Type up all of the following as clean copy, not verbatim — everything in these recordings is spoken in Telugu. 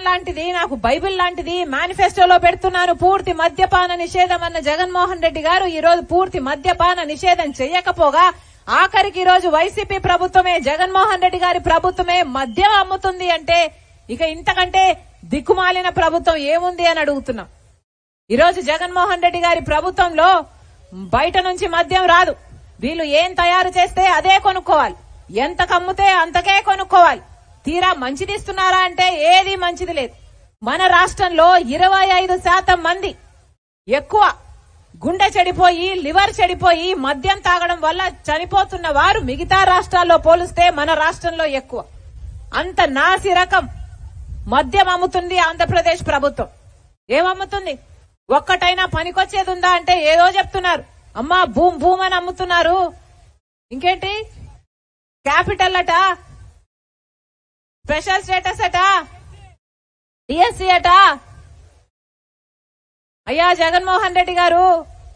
ఖురాన్ లాంటిది, నాకు బైబిల్ లాంటిది మేనిఫెస్టోలో పెడుతున్నాను పూర్తి మద్యపాన నిషేధం అన్న జగన్మోహన్ రెడ్డి గారు ఈ రోజు పూర్తి మద్యపాన నిషేధం చేయకపోగా ఆఖరికి ఈ రోజు వైసీపీ ప్రభుత్వమే, జగన్మోహన్ రెడ్డి గారి ప్రభుత్వమే మద్యం అమ్ముతుంది అంటే ఇక ఇంతకంటే దిక్కుమాలిన ప్రభుత్వం ఏముంది అని అడుగుతున్నాం. ఈ రోజు జగన్మోహన్ రెడ్డి గారి ప్రభుత్వంలో బయట నుంచి మద్యం రాదు. వీళ్ళు ఏం తయారు చేస్తే అదే కొనుక్కోవాలి, ఎంత కమ్ముతే అంతకే కొనుక్కోవాలి. తీరా మంచిది ఇస్తున్నారా అంటే ఏది మంచిది లేదు. మన రాష్ట్రంలో 25% మంది ఎక్కువ గుండె చెడిపోయి లివర్ చెడిపోయి మద్యం తాగడం వల్ల చనిపోతున్న వారు మిగతా రాష్ట్రాల్లో పోలిస్తే మన రాష్ట్రంలో ఎక్కువ. అంత నాసి రకం మద్యం అమ్ముతుంది ఆంధ్రప్రదేశ్ ప్రభుత్వం. ఏమమ్ముతుంది? ఒక్కటైనా పనికొచ్చేది ఉందా అంటే ఏదో చెప్తున్నారు. అమ్మా భూమ్ భూమ్ అని అమ్ముతున్నారు. ఇంకేంటి క్యాపిటల్ అట, స్పెషల్ స్టేటస్ అట, డిఎస్సీ అట. అయ్యా జగన్మోహన్ రెడ్డి గారు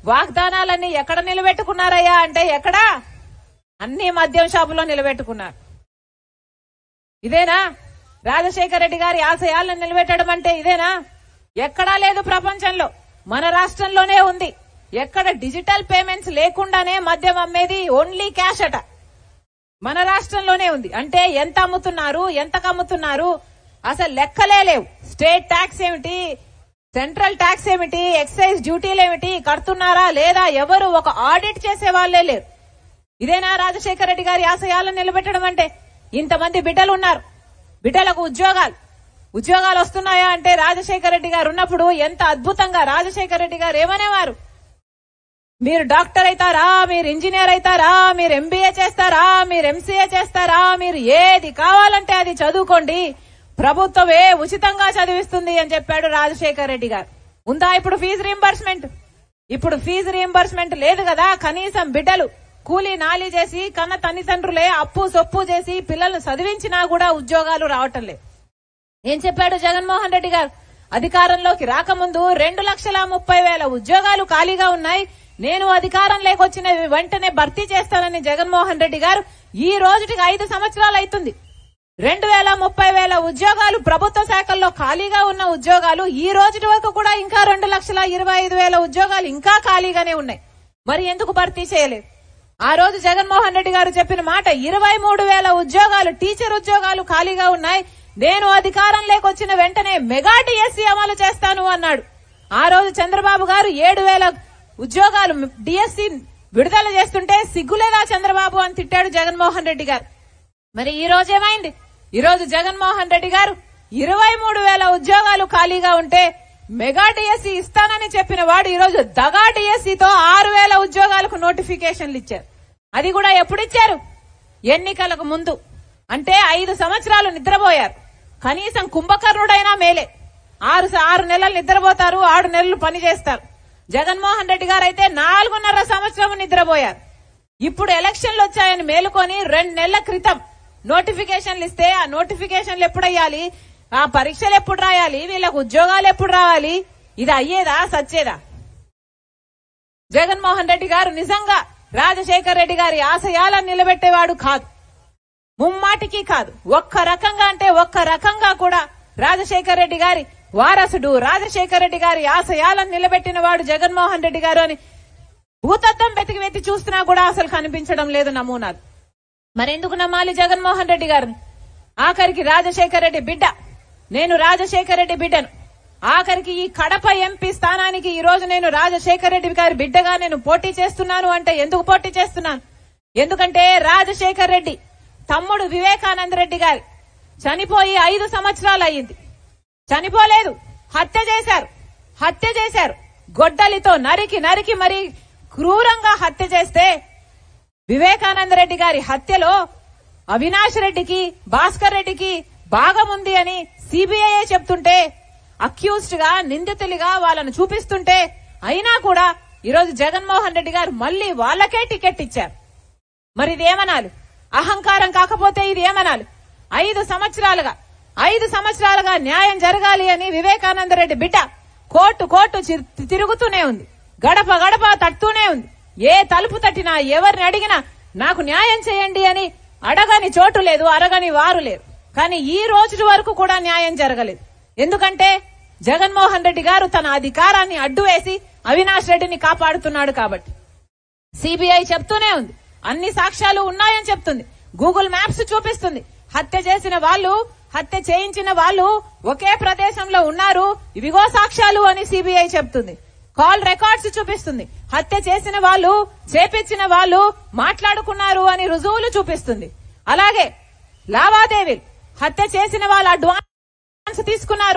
వాగ్దానాలన్నీ ఎక్కడ నిలబెట్టుకున్నారయ్యా అంటే ఎక్కడా? అన్ని మద్యం షాపులో నిలబెట్టుకున్నారు. ఇదేనా రాజశేఖర రెడ్డి గారి ఆశయాలను నిలబెట్టడం అంటే? ఇదేనా? ఎక్కడా లేదు ప్రపంచంలో, మన రాష్ట్రంలోనే ఉంది. ఎక్కడ డిజిటల్ పేమెంట్స్ లేకుండానే మద్యం అమ్మేది, ఓన్లీ క్యాష్ అట. మన రాష్ట్రంలోనే ఉంది. అంటే ఎంత అమ్ముతున్నారు, ఎంతకు అమ్ముతున్నారు అసలు లెక్కలే లేవు. స్టేట్ ట్యాక్స్ ఏమిటి, సెంట్రల్ ట్యాక్స్ ఏమిటి, ఎక్సైజ్ డ్యూటీలు ఏమిటి, కడుతున్నారా లేదా ఎవరు ఒక ఆడిట్ చేసే వాళ్లే లేరు. ఇదేనా రాజశేఖర రెడ్డి గారి ఆశయాలను నిలబెట్టడం అంటే? ఇంతమంది బిడ్డలు ఉన్నారు, బిడ్డలకు ఉద్యోగాలు వస్తున్నాయా అంటే రాజశేఖర రెడ్డి గారు ఉన్నప్పుడు ఎంత అద్భుతంగా రాజశేఖర రెడ్డి గారు ఏమనేవారు? మీరు డాక్టర్ అవుతారా, మీరు ఇంజనీర్ అవుతారా, మీరు ఎంబీఏ చేస్తారా, మీరు ఎంసీఏ చేస్తారా, మీరు ఏది కావాలంటే అది చదువుకోండి, ప్రభుత్వమే ఉచితంగా చదివిస్తుంది అని చెప్పాడు రాజశేఖర రెడ్డి గారు. ఉందా ఇప్పుడు ఫీజు రీంబర్స్మెంట్? ఇప్పుడు ఫీజు రీంబర్స్మెంట్ లేదు కదా. కనీసం బిడ్డలు కూలీ నాలి చేసి కన్న తల్లిదండ్రులే అప్పు సొప్పు చేసి పిల్లలను చదివించినా కూడా ఉద్యోగాలు రావటం లేదు. ఏం చెప్పాడు జగన్మోహన్ రెడ్డి గారు? అధికారంలోకి రాకముందు 2,30,000 ఉద్యోగాలు ఖాళీగా ఉన్నాయి, నేను అధికారం లేకొచ్చిన వెంటనే భర్తీ చేస్తానని జగన్మోహన్ రెడ్డి గారు ఈ రోజుకి 5 సంవత్సరాలు అవుతుంది. 2,30,000 ఉద్యోగాలు ప్రభుత్వ శాఖల్లో ఖాళీగా ఉన్న ఉద్యోగాలు ఈ రోజు వరకు కూడా ఇంకా 2,25,000 ఉద్యోగాలు ఇంకా ఖాళీగానే ఉన్నాయి. మరి ఎందుకు భర్తీ చేయలేదు? ఆ రోజు జగన్మోహన్ రెడ్డి గారు చెప్పిన మాట 23,000 ఉద్యోగాలు టీచర్ ఉద్యోగాలు ఖాళీగా ఉన్నాయి, నేను అధికారం లేకొచ్చిన వెంటనే మెగా డిఎస్సీ అమలు చేస్తాను అన్నాడు. ఆ రోజు చంద్రబాబు గారు 7,000 ఉద్యోగాలు డిఎస్సీ విడుదల చేస్తుంటే సిగ్గులేదా చంద్రబాబు అని తిట్టాడు జగన్మోహన్ రెడ్డి గారు. మరి ఈ రోజు ఏమైంది? ఈ రోజు జగన్మోహన్ రెడ్డి గారు 23,000 ఉద్యోగాలు ఖాళీగా ఉంటే మెగా డిఎస్సీ ఇస్తానని చెప్పిన వాడు ఈ రోజు దగా డిఎస్సీతో 6,000 ఉద్యోగాలకు నోటిఫికేషన్లు ఇచ్చారు. అది కూడా ఎప్పుడు ఇచ్చారు? ఎన్నికలకు ముందు. అంటే 5 సంవత్సరాలు నిద్రపోయారు. కనీసం కుంభకర్ణుడైనా మేలే. 6 నెలలు నిద్రపోతారు, 6 నెలలు పని చేస్తారు. జగన్మోహన్ రెడ్డి గారు అయితే 4.5 సంవత్సరం నిద్రపోయారు. ఇప్పుడు ఎలక్షన్లు వచ్చాయని మేలుకొని 2 నెలల క్రితం నోటిఫికేషన్లు ఇస్తే ఆ నోటిఫికేషన్లు ఎప్పుడు అయ్యాలి, ఆ పరీక్షలు ఎప్పుడు రాయాలి, వీళ్ళకు ఉద్యోగాలు ఎప్పుడు రావాలి? ఇది అయ్యేదా సచ్చేదా? జగన్మోహన్ రెడ్డి గారు నిజంగా రాజశేఖర రెడ్డి గారి ఆశయాలను నిలబెట్టేవాడు కాదు, ముమ్మాటికి కాదు. ఒక్క రకంగా అంటే ఒక్క రకంగా కూడా రాజశేఖర రెడ్డి గారి వారసుడు, రాజశేఖర రెడ్డి గారి ఆశయాలను నిలబెట్టిన వాడు జగన్మోహన్ రెడ్డి గారు అని భూతత్వం వెతికి చూస్తున్నా కూడా అసలు కనిపించడం లేదు నమూనాలు. మరెందుకు నమ్మాలి జగన్మోహన్ రెడ్డి గారిని? ఆఖరికి రాజశేఖర రెడ్డి బిడ్డ, నేను రాజశేఖర రెడ్డి బిడ్డను. ఆఖరికి ఈ కడప ఎంపీ స్థానానికి ఈ రోజు నేను రాజశేఖర రెడ్డి గారి బిడ్డగా నేను పోటీ చేస్తున్నాను అంటే ఎందుకు పోటీ చేస్తున్నాను? ఎందుకంటే రాజశేఖర రెడ్డి తమ్ముడు వివేకానంద రెడ్డి గారి చనిపోయి 5 సంవత్సరాలు అయ్యింది. చనిపోలేదు, హత్య చేశారు. గొడ్డలితో నరికి మరి క్రూరంగా హత్య చేస్తే వివేకానంద రెడ్డి గారి హత్యలో అవినాష్ రెడ్డికి, భాస్కర్ రెడ్డికి భాగముంది అని సిబిఐ చెప్తుంటే, అక్యూజ్డ్ గా నిందితులుగా వాళ్ళను చూపిస్తుంటే అయినా కూడా ఈరోజు జగన్మోహన్ రెడ్డి గారు మళ్లీ వాళ్ళకే టికెట్ ఇచ్చారు. మరి ఇదేమనాలి? అహంకారం కాకపోతే ఇది ఏమనాలి? 5 సంవత్సరాలుగా న్యాయం జరగాలి అని వివేకానంద రెడ్డి బిడ్డ కోర్టు తిరుగుతూనే ఉంది, గడప తట్టుతూనే ఉంది. ఏ తలుపు తట్టినా ఎవరిని అడిగినా నాకు న్యాయం చేయండి అని అడగని చోటు లేదు, అరగని వారు లేరు. కానీ ఈ రోజు వరకు కూడా న్యాయం జరగలేదు. ఎందుకంటే జగన్మోహన్ రెడ్డి గారు తన అధికారాన్ని అడ్డు వేసి అవినాష్ రెడ్డిని కాపాడుతున్నాడు కాబట్టి. సిబిఐ చెప్తూనే ఉంది, అన్ని సాక్ష్యాలు ఉన్నాయని చెప్తుంది, గూగుల్ మ్యాప్స్ చూపిస్తుంది, హత్య చేసిన వాళ్ళు హత్య చేయించిన వాళ్ళు ఒకే ప్రదేశంలో ఉన్నారు, ఇవిగో సాక్ష్యాలు అని సిబిఐ చెప్తుంది. కాల్ రికార్డ్స్ చూపిస్తుంది, హత్య చేసిన వాళ్ళు చేపించిన వాళ్ళు మాట్లాడుకున్నారు అని రుజువులు చూపిస్తుంది. అలాగే లావాదేవీలు, హత్య చేసిన వాళ్ళు అడ్వాన్స్ తీసుకున్నారు